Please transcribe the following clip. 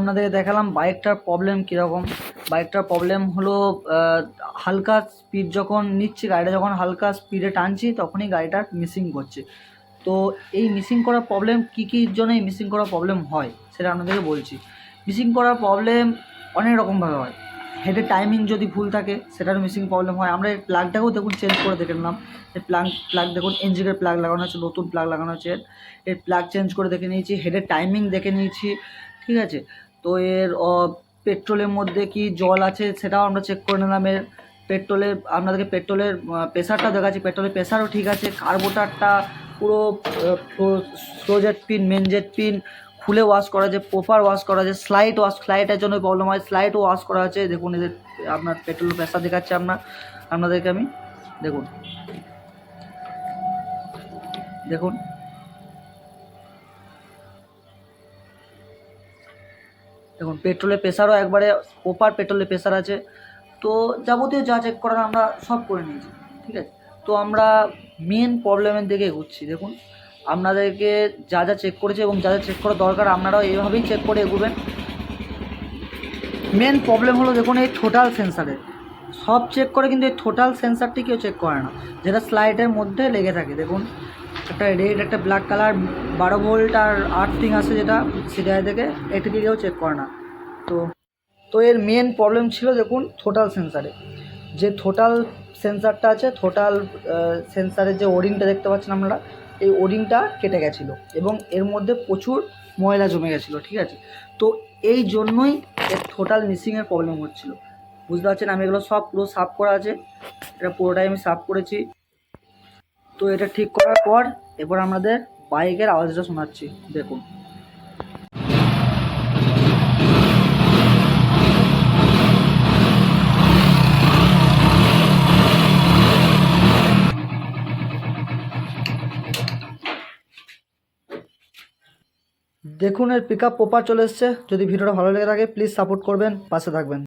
আপনাদেরকে দেখালাম বাইকটার প্রবলেম কীরকম। বাইকটার প্রবলেম হলো হালকা স্পিড যখন নিচ্ছি, গাড়িটা যখন হালকা স্পিডে টানছি তখনই গাড়িটা মিসিং করছে। তো এই মিসিং করার প্রবলেম কী জন্য এই মিসিং করার প্রবলেম হয় সেটা আপনাদেরকে বলছি। মিসিং করার প্রবলেম অনেক রকমভাবে হয়। হেডের টাইমিং যদি ভুল থাকে সেটারও মিসিং প্রবলেম হয়। আমরা এই প্লাগটাকেও দেখুন চেঞ্জ করে দেখে নিলাম। এই প্লাগ দেখুন এনজিনের প্লাগ লাগানো হচ্ছে, নতুন প্লাগ লাগানো হচ্ছে, এর প্লাগ চেঞ্জ করে দেখে নিয়েছি, হেডের টাইমিং দেখে নিয়েছি, ঠিক আছে। তো এর পেট্রোলের মধ্যে কি জল আছে সেটাও আমরা চেক করে নিলাম। এর পেট্রোলে আপনাদেরকে পেট্রোলের প্রেশারটাও দেখাচ্ছি, পেট্রোলের প্রেশারও ঠিক আছে। কার্বোরেটরটা পুরো slow jet pin, main jet pin খুলে ওয়াশ করা আছে, প্রপার ওয়াশ করা আছে। স্লাইটের জন্য প্রবলেম হয়, স্লাইটও ওয়াশ করা আছে। দেখুন এদের আপনার পেট্রোল প্রেশার দেখাচ্ছে আপনাদেরকে আমি। দেখুন দেখুন দেখুন পেট্রোলের প্রেশারও একবারে প্রপার পেট্রোলের প্রেশার আছে। তো যাবতীয় যা চেক করার আমরা সব করে নিয়েছি, ঠিক আছে। তো আমরা মেন প্রবলেমের দিকে এগোচ্ছি। দেখুন আপনাদেরকে যা যা চেক করেছে এবং যা যা চেক করা দরকার আপনারাও এইভাবেই চেক করে এগোবেন। মেন প্রবলেম হলো দেখুন এই টোটাল সেন্সারের, সব চেক করে কিন্তু এই টোটাল সেন্সারটি কেউ চেক করে না, যেটা স্লাইডের মধ্যে লেগে থাকে। দেখুন একটা রেড একটা ব্ল্যাক কালার 12 ভোল্ট আর আর্থিং আছে যেটা, সেটা থেকে এটিকে কেউ চেক করে না। তো তো এর মেন প্রবলেম ছিল দেখুন টোটাল সেন্সারে, যে টোটাল সেন্সারটা আছে, টোটাল সেন্সারের যে ওরিংটা দেখতে পাচ্ছেন আপনারা, এই ওরিংটা কেটে গেছিলো এবং এর মধ্যে প্রচুর ময়লা জমে গেছিলো, ঠিক আছে। তো এই জন্যই এর টোটাল মিসিংয়ের প্রবলেম হচ্ছিলো, বুঝতে পারছেন। আমি এগুলো সব পুরো সাফ করা আছে, এটা পুরোটাই আমি সাফ করেছি। তো এটা ঠিক করার পর এরপর আমাদের বাইকের আওয়াজটা শোনাচ্ছি, দেখুন। দেখুন এর পিক আপ প্রপার চলে এসছে। যদি ভিডিওটা ভালো লেগে থাকে প্লিজ সাপোর্ট করবেন, পাশে থাকবেন।